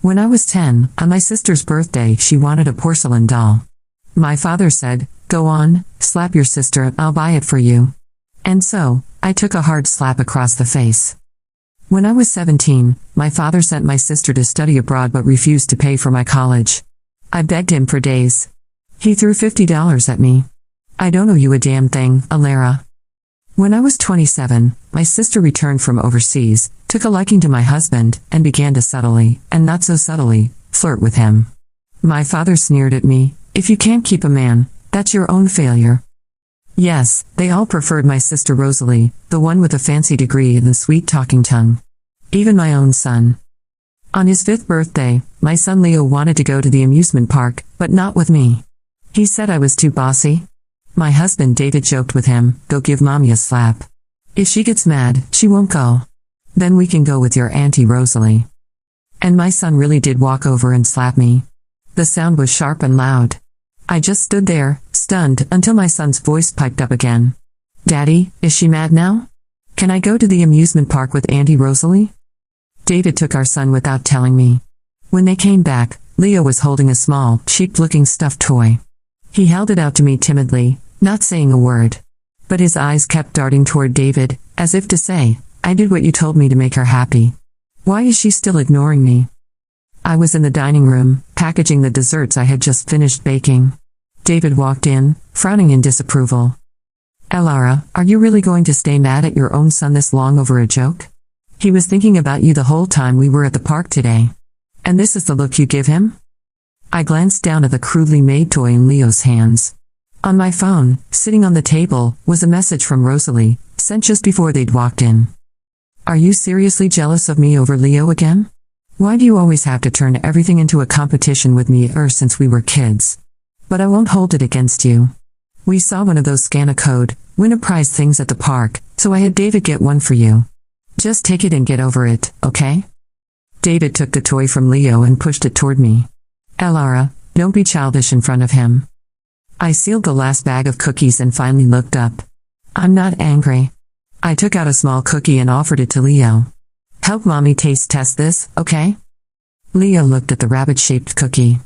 When I was 10, on my sister's birthday, she wanted a porcelain doll. My father said, "Go on, slap your sister, I'll buy it for you." And so, I took a hard slap across the face. When I was 17, my father sent my sister to study abroad but refused to pay for my college. I begged him for days. He threw $50 at me. "I don't owe you a damn thing, Alara." When I was 27, my sister returned from overseas, took a liking to my husband, and began to subtly, and not so subtly, flirt with him. My father sneered at me, "If you can't keep a man, that's your own failure." Yes, they all preferred my sister Rosalie, the one with a fancy degree and the sweet-talking tongue. Even my own son. On his 5th birthday, my son Leo wanted to go to the amusement park, but not with me. He said I was too bossy. My husband David joked with him, "Go give mommy a slap. If she gets mad, she won't go. Then we can go with your Auntie Rosalie." And my son really did walk over and slap me. The sound was sharp and loud. I just stood there, stunned, until my son's voice piped up again. "Daddy, is she mad now? Can I go to the amusement park with Auntie Rosalie?" David took our son without telling me. When they came back, Leo was holding a small, cheap-looking stuffed toy. He held it out to me timidly, not saying a word. But his eyes kept darting toward David, as if to say, "I did what you told me to make her happy. Why is she still ignoring me?" I was in the dining room, packaging the desserts I had just finished baking. David walked in, frowning in disapproval. "Alara, are you really going to stay mad at your own son this long over a joke? He was thinking about you the whole time we were at the park today. And this is the look you give him?" I glanced down at the crudely made toy in Leo's hands. On my phone, sitting on the table, was a message from Rosalie, sent just before they'd walked in. "Are you seriously jealous of me over Leo again? Why do you always have to turn everything into a competition with me ever since we were kids? But I won't hold it against you. We saw one of those scan a code, win a prize things at the park, so I had David get one for you. Just take it and get over it, okay?" David took the toy from Leo and pushed it toward me. "Alara, don't be childish in front of him." I sealed the last bag of cookies and finally looked up. "I'm not angry." I took out a small cookie and offered it to Leo. "Help mommy taste test this, okay?" Leo looked at the rabbit-shaped cookie.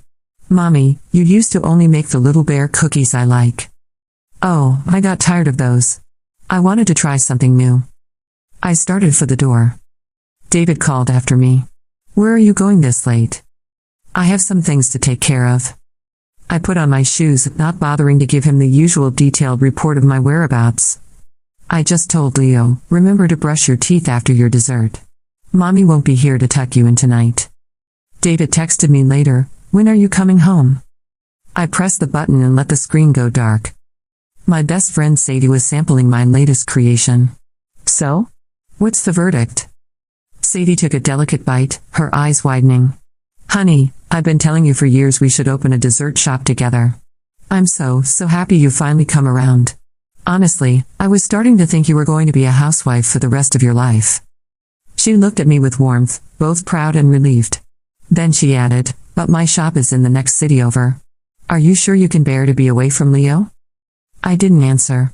"Mommy, you used to only make the little bear cookies I like." "Oh, I got tired of those. I wanted to try something new." I started for the door. David called after me. "Where are you going this late?" "I have some things to take care of." I put on my shoes, not bothering to give him the usual detailed report of my whereabouts. I just told Leo, "Remember to brush your teeth after your dessert. Mommy won't be here to tuck you in tonight." David texted me later, "When are you coming home?" I pressed the button and let the screen go dark. My best friend Sadie was sampling my latest creation. "So? What's the verdict?" Sadie took a delicate bite, her eyes widening. "Honey, I've been telling you for years we should open a dessert shop together. I'm so happy you finally come around. Honestly, I was starting to think you were going to be a housewife for the rest of your life." She looked at me with warmth, both proud and relieved. Then she added, "But my shop is in the next city over. Are you sure you can bear to be away from Leo?" I didn't answer.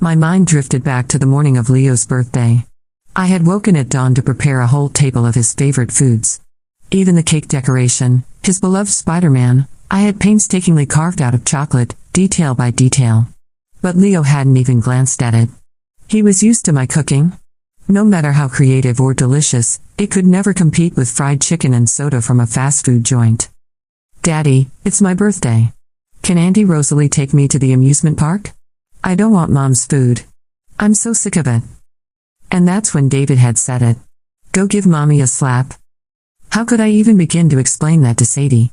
My mind drifted back to the morning of Leo's birthday. I had woken at dawn to prepare a whole table of his favorite foods. Even the cake decoration, his beloved Spider-Man, I had painstakingly carved out of chocolate, detail by detail. But Leo hadn't even glanced at it. He was used to my cooking. No matter how creative or delicious, it could never compete with fried chicken and soda from a fast food joint. "Daddy, it's my birthday. Can Auntie Rosalie take me to the amusement park? I don't want Mom's food. I'm so sick of it." And that's when David had said it. "Go give Mommy a slap." How could I even begin to explain that to Sadie?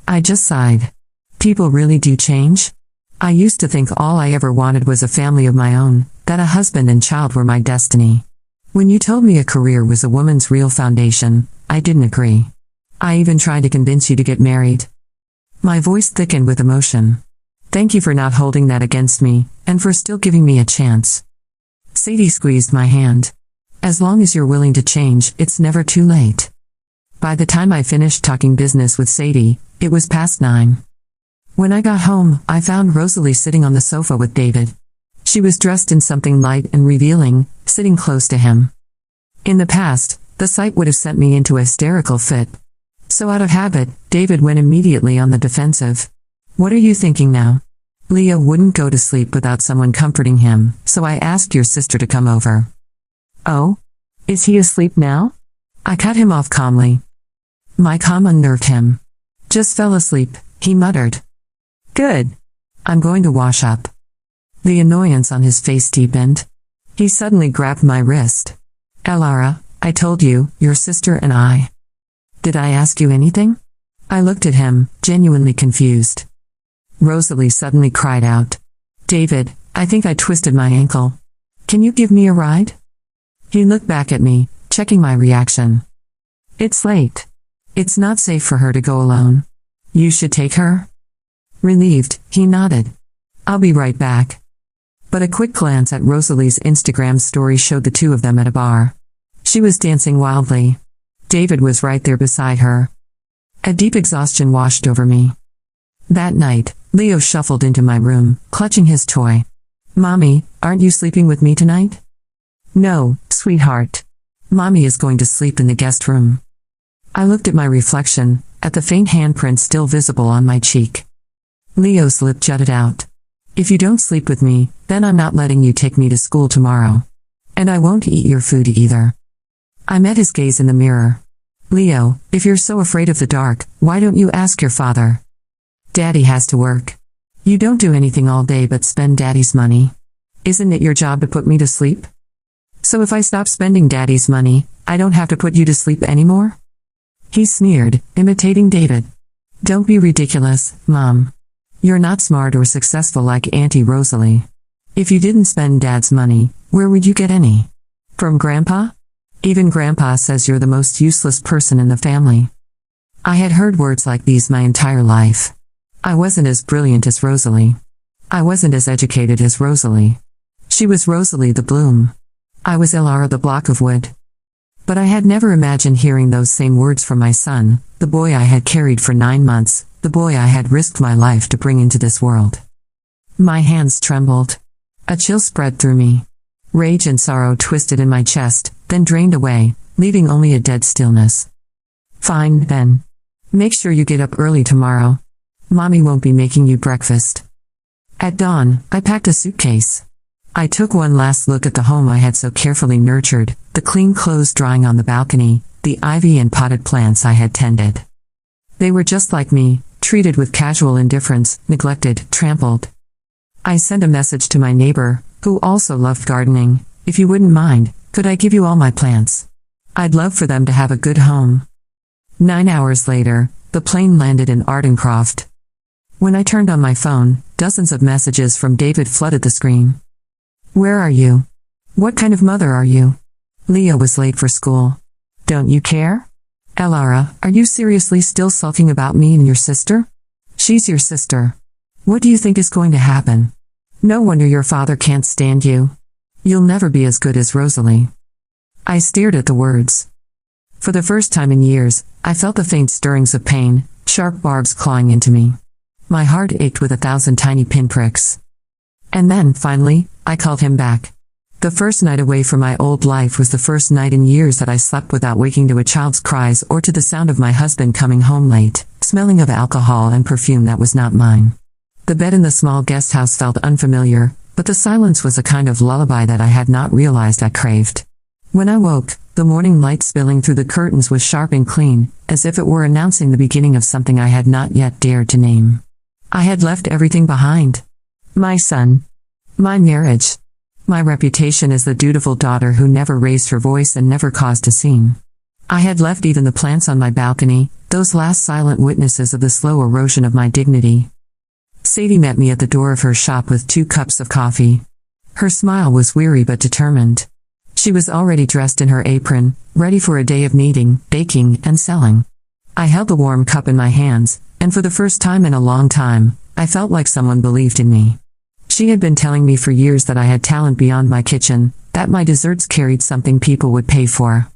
I just sighed. People really do change? I used to think all I ever wanted was a family of my own, that a husband and child were my destiny. When you told me a career was a woman's real foundation, I didn't agree. I even tried to convince you to get married. My voice thickened with emotion. Thank you for not holding that against me, and for still giving me a chance. Sadie squeezed my hand. As long as you're willing to change, it's never too late. By the time I finished talking business with Sadie, it was past 9. When I got home, I found Rosalie sitting on the sofa with David. She was dressed in something light and revealing, sitting close to him. In the past, the sight would have sent me into a hysterical fit. So out of habit, David went immediately on the defensive. What are you thinking now? Leo wouldn't go to sleep without someone comforting him, so I asked your sister to come over. Oh? Is he asleep now? I cut him off calmly. My calm unnerved him. Just fell asleep, he muttered. Good. I'm going to wash up. The annoyance on his face deepened. He suddenly grabbed my wrist. Elara, I told you, your sister and I. Did I ask you anything? I looked at him, genuinely confused. Rosalie suddenly cried out. David, I think I twisted my ankle. Can you give me a ride? He looked back at me, checking my reaction. It's late. It's not safe for her to go alone. You should take her? Relieved, he nodded. I'll be right back. But a quick glance at Rosalie's Instagram story showed the two of them at a bar. She was dancing wildly. David was right there beside her. A deep exhaustion washed over me. That night, Leo shuffled into my room, clutching his toy. Mommy, aren't you sleeping with me tonight? No, sweetheart. Mommy is going to sleep in the guest room. I looked at my reflection, at the faint handprint still visible on my cheek. Leo's lip jutted out. If you don't sleep with me, then I'm not letting you take me to school tomorrow. And I won't eat your food either. I met his gaze in the mirror. Leo, if you're so afraid of the dark, why don't you ask your father? Daddy has to work. You don't do anything all day but spend Daddy's money. Isn't it your job to put me to sleep? So if I stop spending Daddy's money, I don't have to put you to sleep anymore? He sneered, imitating David. Don't be ridiculous, Mom. You're not smart or successful like Auntie Rosalie. If you didn't spend Dad's money, where would you get any? From Grandpa? Even Grandpa says you're the most useless person in the family. I had heard words like these my entire life. I wasn't as brilliant as Rosalie. I wasn't as educated as Rosalie. She was Rosalie the Bloom. I was Elara the block of wood. But I had never imagined hearing those same words from my son, the boy I had carried for 9 months, the boy I had risked my life to bring into this world. My hands trembled. A chill spread through me. Rage and sorrow twisted in my chest, then drained away, leaving only a dead stillness. Fine, then. Make sure you get up early tomorrow. Mommy won't be making you breakfast. At dawn, I packed a suitcase. I took one last look at the home I had so carefully nurtured, the clean clothes drying on the balcony, the ivy and potted plants I had tended. They were just like me, treated with casual indifference, neglected, trampled. I sent a message to my neighbor, who also loved gardening. If you wouldn't mind, could I give you all my plants? I'd love for them to have a good home. 9 hours later, the plane landed in Ardencroft. When I turned on my phone, dozens of messages from David flooded the screen. Where are you? What kind of mother are you? Leo was late for school. Don't you care? Elara, are you seriously still sulking about me and your sister? She's your sister. What do you think is going to happen? No wonder your father can't stand you. You'll never be as good as Rosalie. I stared at the words. For the first time in years, I felt the faint stirrings of pain, sharp barbs clawing into me. My heart ached with 1,000 tiny pinpricks. And then, finally, I called him back. The first night away from my old life was the first night in years that I slept without waking to a child's cries or to the sound of my husband coming home late, smelling of alcohol and perfume that was not mine. The bed in the small guest house felt unfamiliar, but the silence was a kind of lullaby that I had not realized I craved. When I woke, the morning light spilling through the curtains was sharp and clean, as if it were announcing the beginning of something I had not yet dared to name. I had left everything behind. My son. My marriage. My reputation as the dutiful daughter who never raised her voice and never caused a scene. I had left even the plants on my balcony, those last silent witnesses of the slow erosion of my dignity. Sadie met me at the door of her shop with 2 cups of coffee. Her smile was weary but determined. She was already dressed in her apron, ready for a day of kneading, baking, and selling. I held the warm cup in my hands, and for the first time in a long time, I felt like someone believed in me. She had been telling me for years that I had talent beyond my kitchen, that my desserts carried something people would pay for.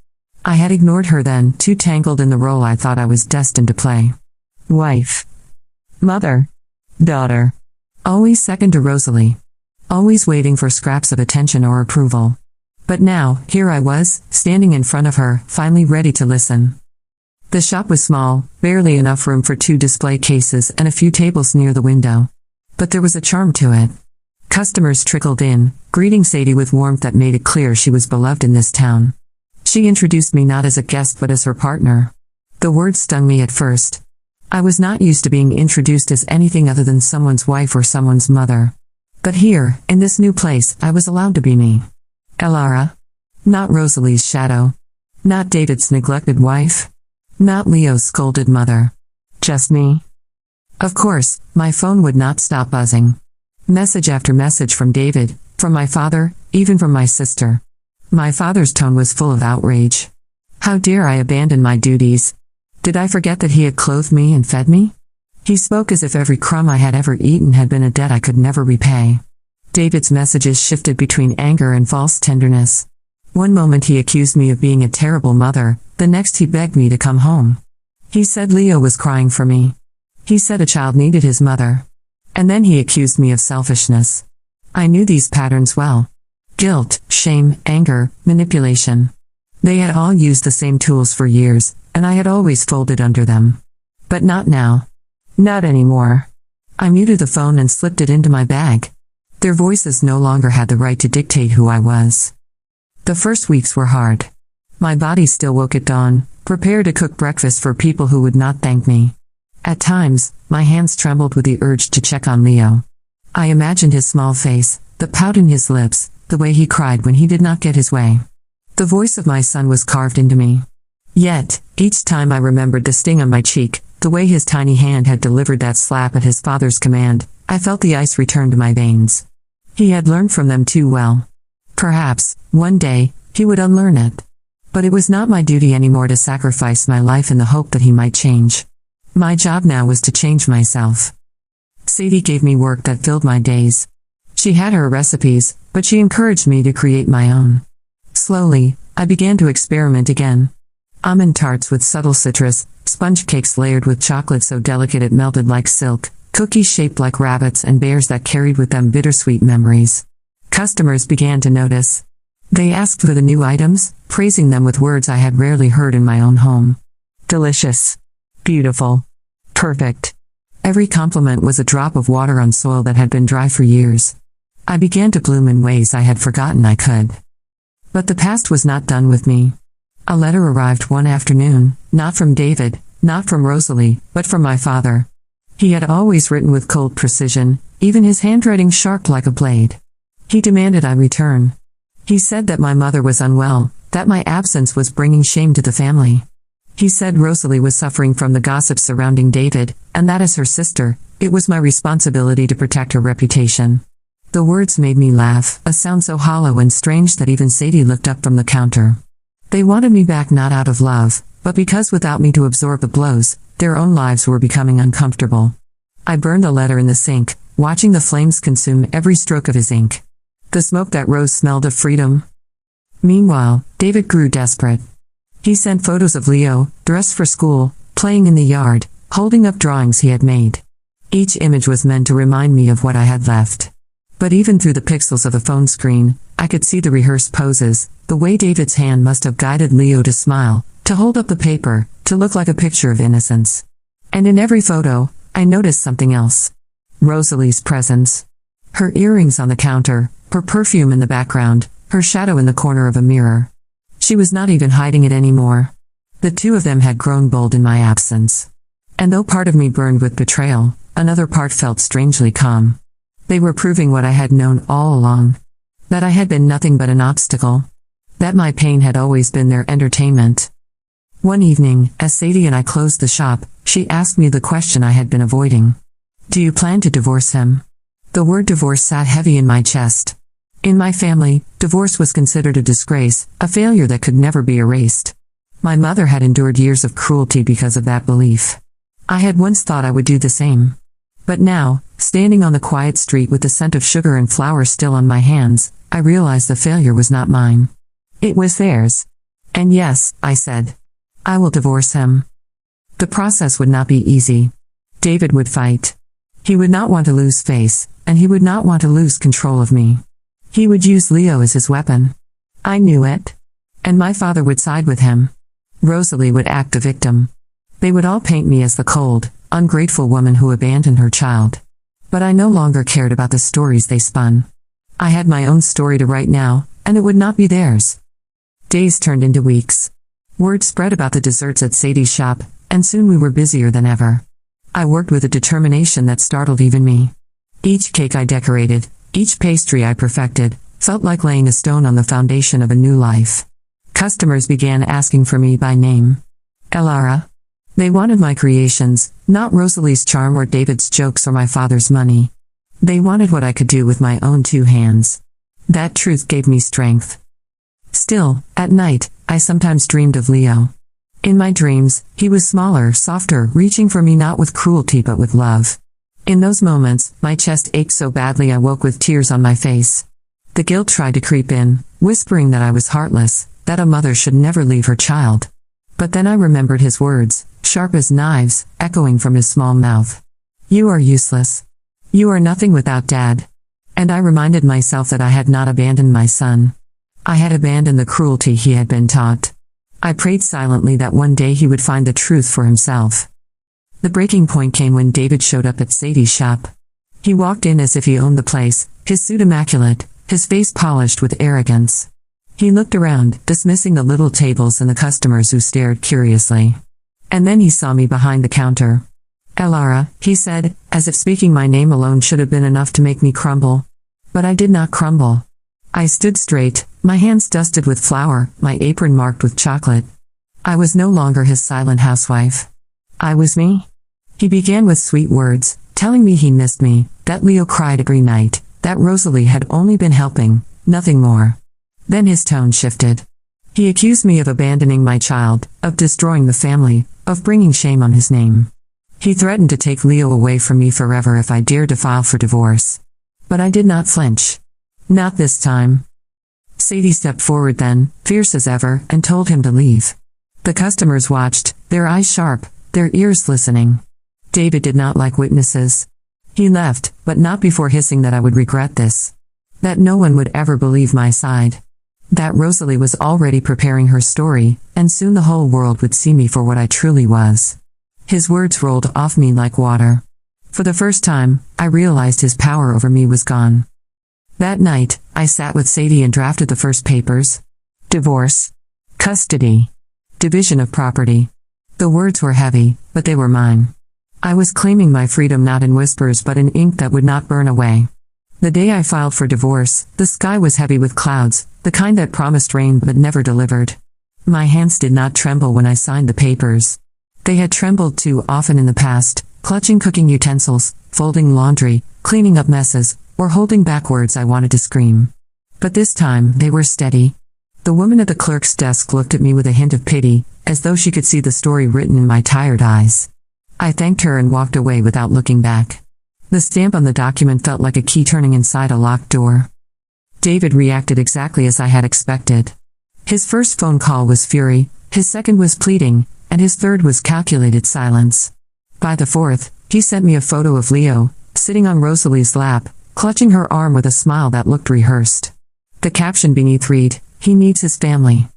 I had ignored her then, too tangled in the role I thought I was destined to play. Wife. Mother. Daughter. Always second to Rosalie. Always waiting for scraps of attention or approval. But now, here I was, standing in front of her, finally ready to listen. The shop was small, barely enough room for 2 display cases and a few tables near the window. But there was a charm to it. Customers trickled in, greeting Sadie with warmth that made it clear she was beloved in this town. She introduced me not as a guest but as her partner. The word stung me at first. I was not used to being introduced as anything other than someone's wife or someone's mother. But here, in this new place, I was allowed to be me. Elara. Not Rosalie's shadow. Not David's neglected wife. Not Leo's scolded mother. Just me. Of course, my phone would not stop buzzing. Message after message from David, from my father, even from my sister. My father's tone was full of outrage. How dare I abandon my duties? Did I forget that he had clothed me and fed me? He spoke as if every crumb I had ever eaten had been a debt I could never repay. David's messages shifted between anger and false tenderness. One moment he accused me of being a terrible mother, the next he begged me to come home. He said Leo was crying for me. He said a child needed his mother. And then he accused me of selfishness. I knew these patterns well. Guilt, shame, anger, manipulation. They had all used the same tools for years, and I had always folded under them. But not now. Not anymore. I muted the phone and slipped it into my bag. Their voices no longer had the right to dictate who I was. The first weeks were hard. My body still woke at dawn, prepared to cook breakfast for people who would not thank me. At times, my hands trembled with the urge to check on Leo. I imagined his small face, the pout in his lips, the way he cried when he did not get his way. The voice of my son was carved into me. Yet, each time I remembered the sting on my cheek, the way his tiny hand had delivered that slap at his father's command, I felt the ice return to my veins. He had learned from them too well. Perhaps, one day, he would unlearn it. But it was not my duty anymore to sacrifice my life in the hope that he might change. My job now was to change myself. Sadie gave me work that filled my days. She had her recipes, but she encouraged me to create my own. Slowly, I began to experiment again. Almond tarts with subtle citrus, sponge cakes layered with chocolate so delicate it melted like silk, cookies shaped like rabbits and bears that carried with them bittersweet memories. Customers began to notice. They asked for the new items, praising them with words I had rarely heard in my own home. Delicious. Beautiful. Perfect. Every compliment was a drop of water on soil that had been dry for years. I began to bloom in ways I had forgotten I could. But the past was not done with me. A letter arrived one afternoon, not from David, not from Rosalie, but from my father. He had always written with cold precision, even his handwriting sharp like a blade. He demanded I return. He said that my mother was unwell, that my absence was bringing shame to the family. He said Rosalie was suffering from the gossip surrounding David, and that as her sister, it was my responsibility to protect her reputation. The words made me laugh, a sound so hollow and strange that even Sadie looked up from the counter. They wanted me back not out of love, but because without me to absorb the blows, their own lives were becoming uncomfortable. I burned the letter in the sink, watching the flames consume every stroke of his ink. The smoke that rose smelled of freedom. Meanwhile, David grew desperate. He sent photos of Leo, dressed for school, playing in the yard, holding up drawings he had made. Each image was meant to remind me of what I had left. But even through the pixels of the phone screen, I could see the rehearsed poses, the way David's hand must have guided Leo to smile, to hold up the paper, to look like a picture of innocence. And in every photo, I noticed something else. Rosalie's presence. Her earrings on the counter, her perfume in the background, her shadow in the corner of a mirror. She was not even hiding it anymore. The two of them had grown bold in my absence. And though part of me burned with betrayal, another part felt strangely calm. They were proving what I had known all along. That I had been nothing but an obstacle. That my pain had always been their entertainment. One evening, as Sadie and I closed the shop, she asked me the question I had been avoiding. Do you plan to divorce him? The word divorce sat heavy in my chest. In my family, divorce was considered a disgrace, a failure that could never be erased. My mother had endured years of cruelty because of that belief. I had once thought I would do the same. But now, standing on the quiet street with the scent of sugar and flour still on my hands, I realized the failure was not mine. It was theirs. And yes, I said, I will divorce him. The process would not be easy. David would fight. He would not want to lose face, and he would not want to lose control of me. He would use Leo as his weapon. I knew it. And my father would side with him. Rosalie would act the victim. They would all paint me as the cold, ungrateful woman who abandoned her child. But I no longer cared about the stories they spun. I had my own story to write now, and it would not be theirs. Days turned into weeks. Word spread about the desserts at Sadie's shop, and soon we were busier than ever. I worked with a determination that startled even me. Each cake I decorated, each pastry I perfected, felt like laying a stone on the foundation of a new life. Customers began asking for me by name. Elara. They wanted my creations, not Rosalie's charm or David's jokes or my father's money. They wanted what I could do with my own 2 hands. That truth gave me strength. Still, at night, I sometimes dreamed of Leo. In my dreams, he was smaller, softer, reaching for me not with cruelty but with love. In those moments, my chest ached so badly I woke with tears on my face. The guilt tried to creep in, whispering that I was heartless, that a mother should never leave her child. But then I remembered his words, sharp as knives, echoing from his small mouth. You are useless. You are nothing without Dad. And I reminded myself that I had not abandoned my son. I had abandoned the cruelty he had been taught. I prayed silently that one day he would find the truth for himself. The breaking point came when David showed up at Sadie's shop. He walked in as if he owned the place, his suit immaculate, his face polished with arrogance. He looked around, dismissing the little tables and the customers who stared curiously. And then he saw me behind the counter. Elara, he said, as if speaking my name alone should have been enough to make me crumble. But I did not crumble. I stood straight, my hands dusted with flour, my apron marked with chocolate. I was no longer his silent housewife. I was me. He began with sweet words, telling me he missed me, that Leo cried every night, that Rosalie had only been helping, nothing more. Then his tone shifted. He accused me of abandoning my child, of destroying the family, of bringing shame on his name. He threatened to take Leo away from me forever if I dared to file for divorce. But I did not flinch. Not this time. Sadie stepped forward then, fierce as ever, and told him to leave. The customers watched, their eyes sharp, their ears listening. David did not like witnesses. He left, but not before hissing that I would regret this. That no one would ever believe my side. That Rosalie was already preparing her story, and soon the whole world would see me for what I truly was. His words rolled off me like water. For the first time, I realized his power over me was gone. That night, I sat with Sadie and drafted the first papers. Divorce. Custody. Division of property. The words were heavy, but they were mine. I was claiming my freedom not in whispers but in ink that would not burn away. The day I filed for divorce, the sky was heavy with clouds, the kind that promised rain but never delivered. My hands did not tremble when I signed the papers. They had trembled too often in the past, clutching cooking utensils, folding laundry, cleaning up messes, or holding back words I wanted to scream. But this time, they were steady. The woman at the clerk's desk looked at me with a hint of pity, as though she could see the story written in my tired eyes. I thanked her and walked away without looking back. The stamp on the document felt like a key turning inside a locked door. David reacted exactly as I had expected. His first phone call was fury, his second was pleading, and his third was calculated silence. By the fourth, he sent me a photo of Leo, sitting on Rosalie's lap, clutching her arm with a smile that looked rehearsed. The caption beneath read, "He needs his family.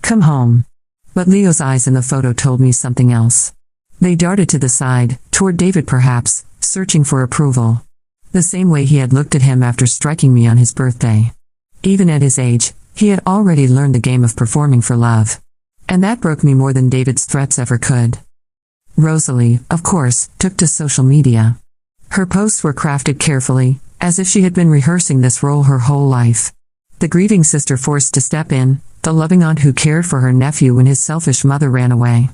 Come home." But Leo's eyes in the photo told me something else. They darted to the side, toward David perhaps, searching for approval. The same way he had looked at him after striking me on his birthday. Even at his age, he had already learned the game of performing for love. And that broke me more than David's threats ever could. Rosalie, of course, took to social media. Her posts were crafted carefully, as if she had been rehearsing this role her whole life. The grieving sister forced to step in, the loving aunt who cared for her nephew when his selfish mother ran away.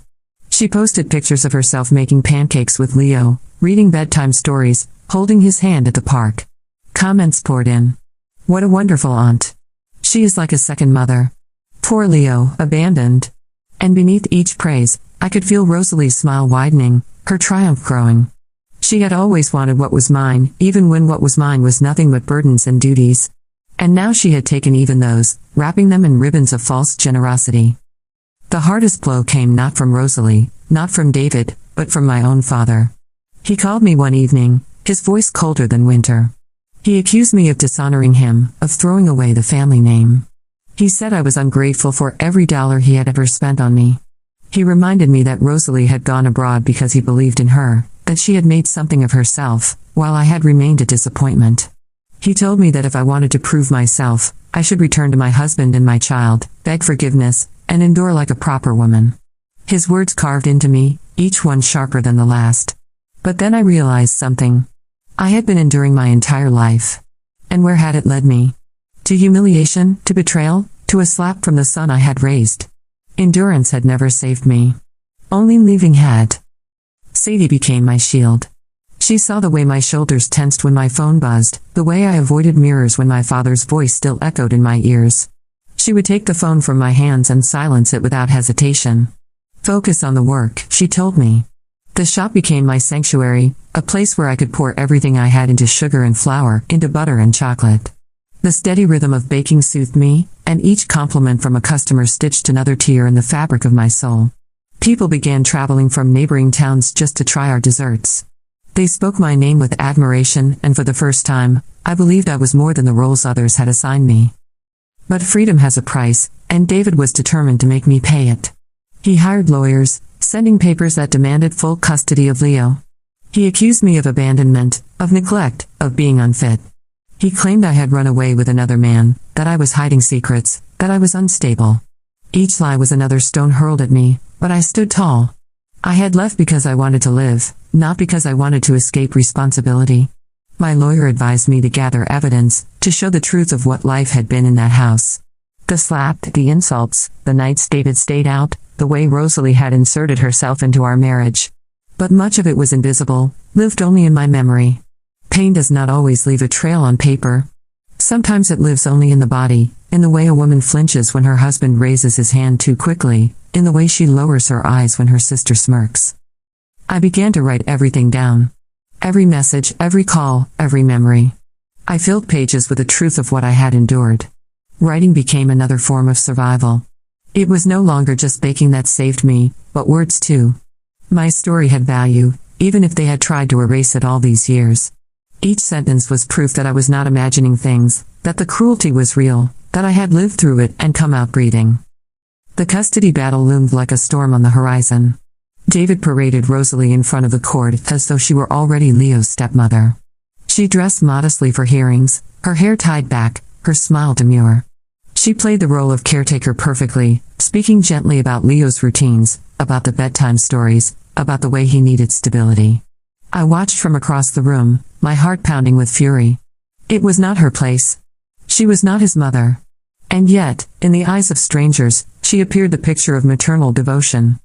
She posted pictures of herself making pancakes with Leo, reading bedtime stories, holding his hand at the park. Comments poured in. What a wonderful aunt. She is like a second mother. Poor Leo, abandoned. And beneath each praise, I could feel Rosalie's smile widening, her triumph growing. She had always wanted what was mine, even when what was mine was nothing but burdens and duties. And now she had taken even those, wrapping them in ribbons of false generosity. The hardest blow came not from Rosalie, not from David, but from my own father. He called me one evening, his voice colder than winter. He accused me of dishonoring him, of throwing away the family name. He said I was ungrateful for every dollar he had ever spent on me. He reminded me that Rosalie had gone abroad because he believed in her, that she had made something of herself, while I had remained a disappointment. He told me that if I wanted to prove myself, I should return to my husband and my child, beg forgiveness, and endure like a proper woman. His words carved into me, each one sharper than the last. But then I realized something. I had been enduring my entire life. And where had it led me? To humiliation, to betrayal, to a slap from the son I had raised. Endurance had never saved me. Only leaving had. Sadie became my shield. She saw the way my shoulders tensed when my phone buzzed, the way I avoided mirrors when my father's voice still echoed in my ears. She would take the phone from my hands and silence it without hesitation. Focus on the work, she told me. The shop became my sanctuary, a place where I could pour everything I had into sugar and flour, into butter and chocolate. The steady rhythm of baking soothed me, and each compliment from a customer stitched another tear in the fabric of my soul. People began traveling from neighboring towns just to try our desserts. They spoke my name with admiration, and for the first time, I believed I was more than the roles others had assigned me. But freedom has a price, and David was determined to make me pay it. He hired lawyers, sending papers that demanded full custody of Leo. He accused me of abandonment, of neglect, of being unfit. He claimed I had run away with another man, that I was hiding secrets, that I was unstable. Each lie was another stone hurled at me, but I stood tall. I had left because I wanted to live, not because I wanted to escape responsibility. My lawyer advised me to gather evidence, to show the truth of what life had been in that house. The slap, the insults, the nights David stayed out, the way Rosalie had inserted herself into our marriage. But much of it was invisible, lived only in my memory. Pain does not always leave a trail on paper. Sometimes it lives only in the body, in the way a woman flinches when her husband raises his hand too quickly, in the way she lowers her eyes when her sister smirks. I began to write everything down. Every message, every call, every memory. I filled pages with the truth of what I had endured. Writing became another form of survival. It was no longer just baking that saved me, but words too. My story had value, even if they had tried to erase it all these years. Each sentence was proof that I was not imagining things, that the cruelty was real, that I had lived through it and come out breathing. The custody battle loomed like a storm on the horizon. David paraded Rosalie in front of the court as though she were already Leo's stepmother. She dressed modestly for hearings, her hair tied back, her smile demure. She played the role of caretaker perfectly, speaking gently about Leo's routines, about the bedtime stories, about the way he needed stability. I watched from across the room, my heart pounding with fury. It was not her place. She was not his mother. And yet, in the eyes of strangers, she appeared the picture of maternal devotion.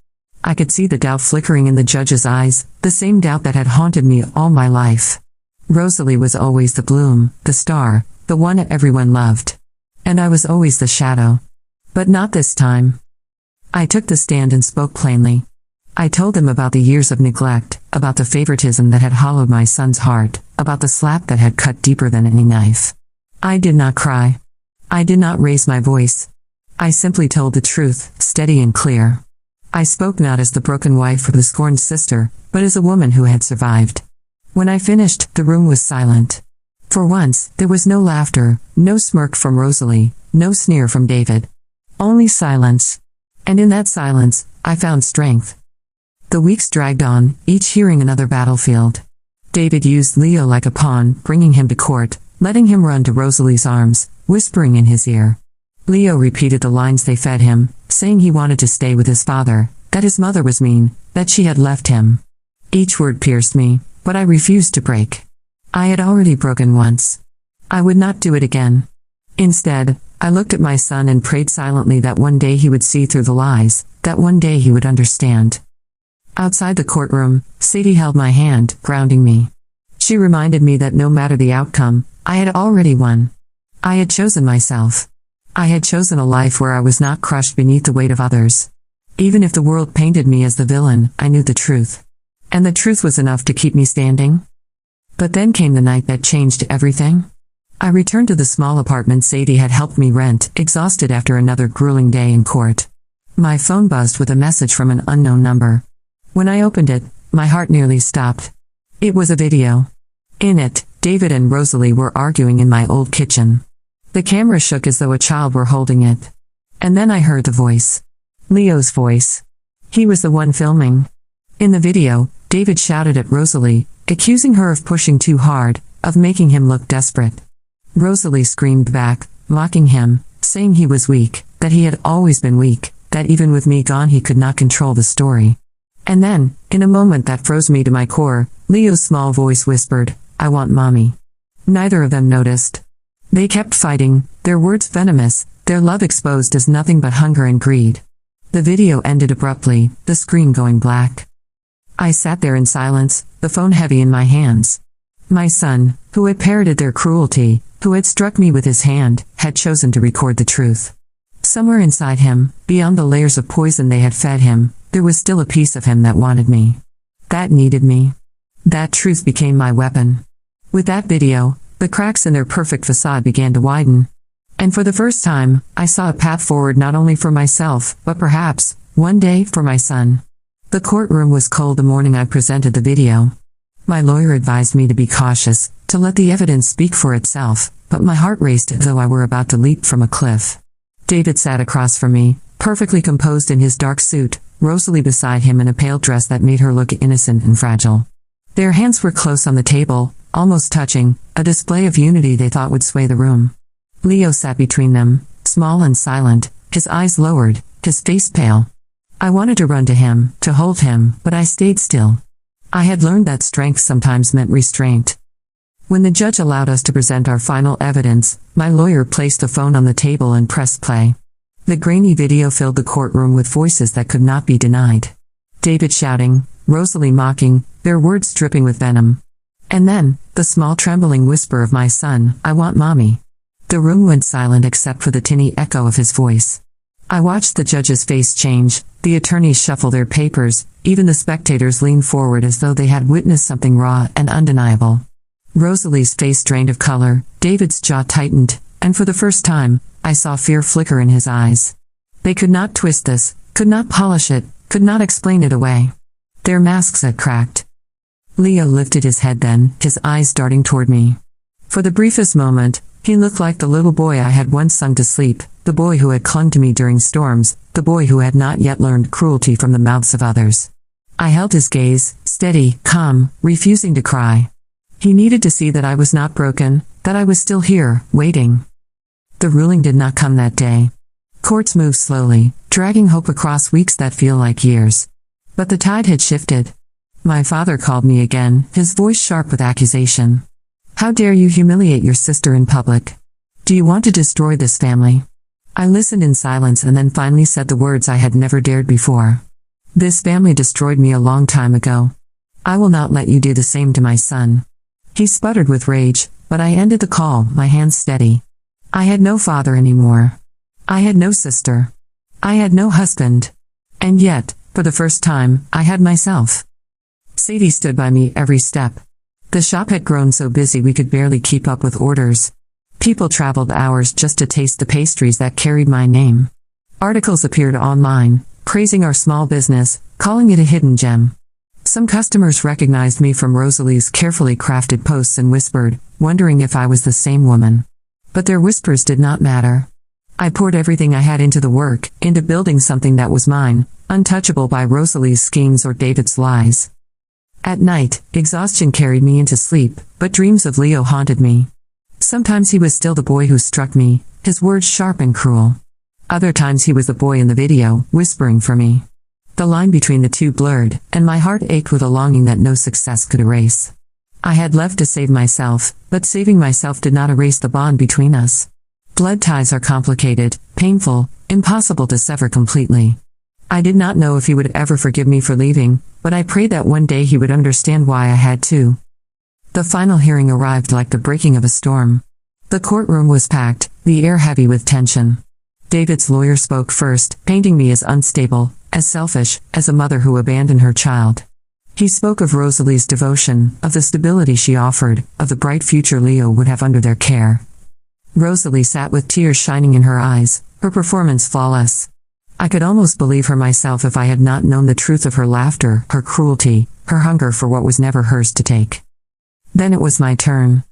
I could see the doubt flickering in the judge's eyes, the same doubt that had haunted me all my life. Rosalie was always the bloom, the star, the one everyone loved. And I was always the shadow. But not this time. I took the stand and spoke plainly. I told them about the years of neglect, about the favoritism that had hollowed my son's heart, about the slap that had cut deeper than any knife. I did not cry. I did not raise my voice. I simply told the truth, steady and clear. I spoke not as the broken wife or the scorned sister, but as a woman who had survived. When I finished, the room was silent. For once, there was no laughter, no smirk from Rosalie, no sneer from David. Only silence. And in that silence, I found strength. The weeks dragged on, each hearing another battlefield. David used Leo like a pawn, bringing him to court, letting him run to Rosalie's arms, whispering in his ear. Leo repeated the lines they fed him, saying he wanted to stay with his father, that his mother was mean, that she had left him. Each word pierced me, but I refused to break. I had already broken once. I would not do it again. Instead, I looked at my son and prayed silently that one day he would see through the lies, that one day he would understand. Outside the courtroom, Sadie held my hand, grounding me. She reminded me that no matter the outcome, I had already won. I had chosen myself. I had chosen a life where I was not crushed beneath the weight of others. Even if the world painted me as the villain, I knew the truth. And the truth was enough to keep me standing. But then came the night that changed everything. I returned to the small apartment Sadie had helped me rent, exhausted after another grueling day in court. My phone buzzed with a message from an unknown number. When I opened it, my heart nearly stopped. It was a video. In it, David and Rosalie were arguing in my old kitchen. The camera shook as though a child were holding it. And then I heard the voice. Leo's voice. He was the one filming. In the video, David shouted at Rosalie, accusing her of pushing too hard, of making him look desperate. Rosalie screamed back, mocking him, saying he was weak, that he had always been weak, that even with me gone he could not control the story. And then, in a moment that froze me to my core, Leo's small voice whispered, "I want mommy." Neither of them noticed. They kept fighting, their words venomous, their love exposed as nothing but hunger and greed. The video ended abruptly, the screen going black. I sat there in silence, the phone heavy in my hands. My son, who had parroted their cruelty, who had struck me with his hand, had chosen to record the truth. Somewhere inside him, beyond the layers of poison they had fed him, there was still a piece of him that wanted me. That needed me. That truth became my weapon. With that video, the cracks in their perfect facade began to widen. And for the first time, I saw a path forward not only for myself, but perhaps, one day, for my son. The courtroom was cold the morning I presented the video. My lawyer advised me to be cautious, to let the evidence speak for itself, but my heart raced as though I were about to leap from a cliff. David sat across from me, perfectly composed in his dark suit, Rosalie beside him in a pale dress that made her look innocent and fragile. Their hands were close on the table, almost touching, a display of unity they thought would sway the room. Leo sat between them, small and silent, his eyes lowered, his face pale. I wanted to run to him, to hold him, but I stayed still. I had learned that strength sometimes meant restraint. When the judge allowed us to present our final evidence, my lawyer placed the phone on the table and pressed play. The grainy video filled the courtroom with voices that could not be denied. David shouting, Rosalie mocking, their words dripping with venom. And then, the small trembling whisper of my son, "I want mommy." The room went silent except for the tinny echo of his voice. I watched the judge's face change, the attorneys shuffle their papers, even the spectators leaned forward as though they had witnessed something raw and undeniable. Rosalie's face drained of color, David's jaw tightened, and for the first time, I saw fear flicker in his eyes. They could not twist this, could not polish it, could not explain it away. Their masks had cracked. Leo lifted his head then, his eyes darting toward me. For the briefest moment, he looked like the little boy I had once sung to sleep, the boy who had clung to me during storms, the boy who had not yet learned cruelty from the mouths of others. I held his gaze, steady, calm, refusing to cry. He needed to see that I was not broken, that I was still here, waiting. The ruling did not come that day. Courts moved slowly, dragging hope across weeks that feel like years. But the tide had shifted. My father called me again, his voice sharp with accusation. "How dare you humiliate your sister in public? Do you want to destroy this family?" I listened in silence and then finally said the words I had never dared before. "This family destroyed me a long time ago. I will not let you do the same to my son." He sputtered with rage, but I ended the call, my hands steady. I had no father anymore. I had no sister. I had no husband. And yet, for the first time, I had myself. Sadie stood by me every step. The shop had grown so busy we could barely keep up with orders. People traveled hours just to taste the pastries that carried my name. Articles appeared online, praising our small business, calling it a hidden gem. Some customers recognized me from Rosalie's carefully crafted posts and whispered, wondering if I was the same woman. But their whispers did not matter. I poured everything I had into the work, into building something that was mine, untouchable by Rosalie's schemes or David's lies. At night, exhaustion carried me into sleep, but dreams of Leo haunted me. Sometimes he was still the boy who struck me, his words sharp and cruel. Other times he was the boy in the video, whispering for me. The line between the two blurred, and my heart ached with a longing that no success could erase. I had left to save myself, but saving myself did not erase the bond between us. Blood ties are complicated, painful, impossible to sever completely. I did not know if he would ever forgive me for leaving, but I prayed that one day he would understand why I had to. The final hearing arrived like the breaking of a storm. The courtroom was packed, the air heavy with tension. David's lawyer spoke first, painting me as unstable, as selfish, as a mother who abandoned her child. He spoke of Rosalie's devotion, of the stability she offered, of the bright future Leo would have under their care. Rosalie sat with tears shining in her eyes, her performance flawless. I could almost believe her myself if I had not known the truth of her laughter, her cruelty, her hunger for what was never hers to take. Then it was my turn.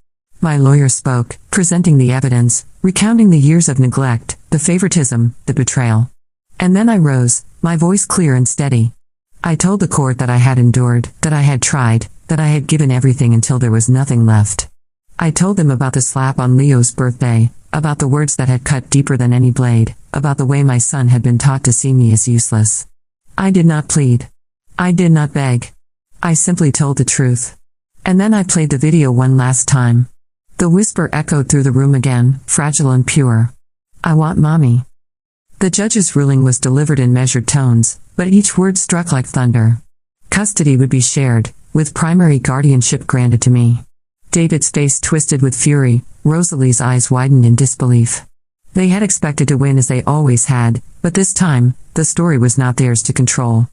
My lawyer spoke, presenting the evidence, recounting the years of neglect, the favoritism, the betrayal. And then I rose, my voice clear and steady. I told the court that I had endured, that I had tried, that I had given everything until there was nothing left. I told them about the slap on Leo's birthday, about the words that had cut deeper than any blade, about the way my son had been taught to see me as useless. I did not plead. I did not beg. I simply told the truth. And then I played the video one last time. The whisper echoed through the room again, fragile and pure. I want mommy. The judge's ruling was delivered in measured tones, but each word struck like thunder. Custody would be shared, with primary guardianship granted to me. David's face twisted with fury, Rosalie's eyes widened in disbelief. They had expected to win as they always had, but this time, the story was not theirs to control.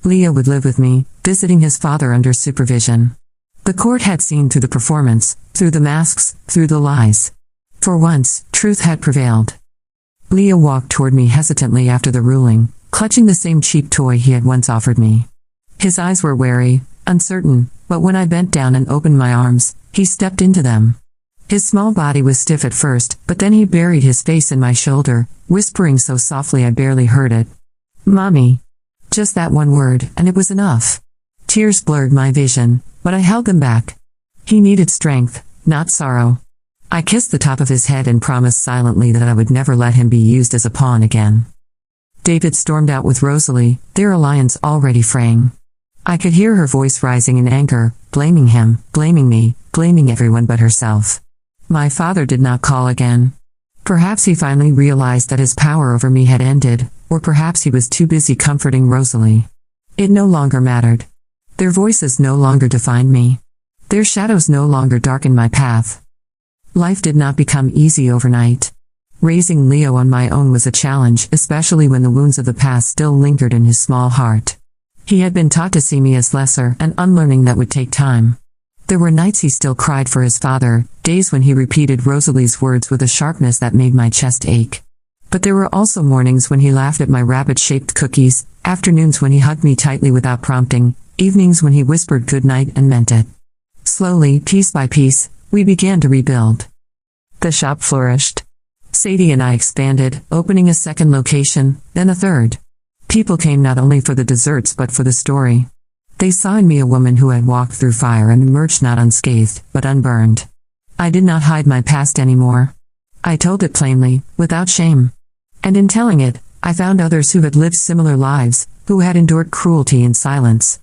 Leo would live with me, visiting his father under supervision. The court had seen through the performance, through the masks, through the lies. For once, truth had prevailed. Leo walked toward me hesitantly after the ruling, clutching the same cheap toy he had once offered me. His eyes were wary, uncertain, but when I bent down and opened my arms, he stepped into them. His small body was stiff at first, but then he buried his face in my shoulder, whispering so softly I barely heard it. Mommy. Just that one word, and it was enough. Tears blurred my vision, but I held them back. He needed strength, not sorrow. I kissed the top of his head and promised silently that I would never let him be used as a pawn again. David stormed out with Rosalie, their alliance already fraying. I could hear her voice rising in anger, blaming him, blaming me, blaming everyone but herself. My father did not call again. Perhaps he finally realized that his power over me had ended, or perhaps he was too busy comforting Rosalie. It no longer mattered. Their voices no longer defined me. Their shadows no longer darkened my path. Life did not become easy overnight. Raising Leo on my own was a challenge, especially when the wounds of the past still lingered in his small heart. He had been taught to see me as lesser, and unlearning that would take time. There were nights he still cried for his father, days when he repeated Rosalie's words with a sharpness that made my chest ache. But there were also mornings when he laughed at my rabbit-shaped cookies, afternoons when he hugged me tightly without prompting, evenings when he whispered good night and meant it. Slowly, piece by piece, we began to rebuild. The shop flourished. Sadie and I expanded, opening a second location, then a third. People came not only for the desserts but for the story. They saw in me a woman who had walked through fire and emerged not unscathed, but unburned. I did not hide my past anymore. I told it plainly, without shame. And in telling it, I found others who had lived similar lives, who had endured cruelty in silence.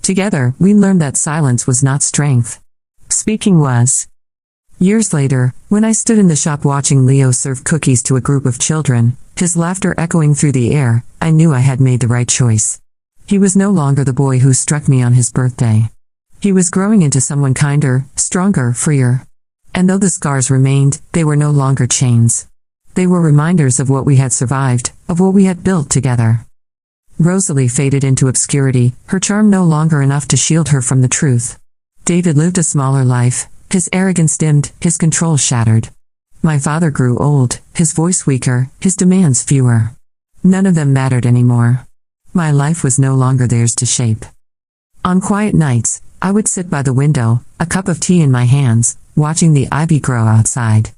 Together, we learned that silence was not strength. Speaking was. Years later, when I stood in the shop watching Leo serve cookies to a group of children, his laughter echoing through the air, I knew I had made the right choice. He was no longer the boy who struck me on his birthday. He was growing into someone kinder, stronger, freer. And though the scars remained, they were no longer chains. They were reminders of what we had survived, of what we had built together. Rosalie faded into obscurity, her charm no longer enough to shield her from the truth. David lived a smaller life, his arrogance dimmed, his control shattered. My father grew old, his voice weaker, his demands fewer. None of them mattered anymore. My life was no longer theirs to shape. On quiet nights, I would sit by the window, a cup of tea in my hands, watching the ivy grow outside.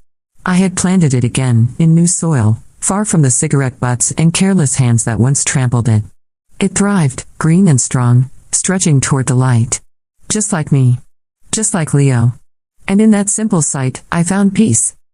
I had planted it again, in new soil, far from the cigarette butts and careless hands that once trampled it. It thrived, green and strong, stretching toward the light. Just like me. Just like Leo. And in that simple sight, I found peace.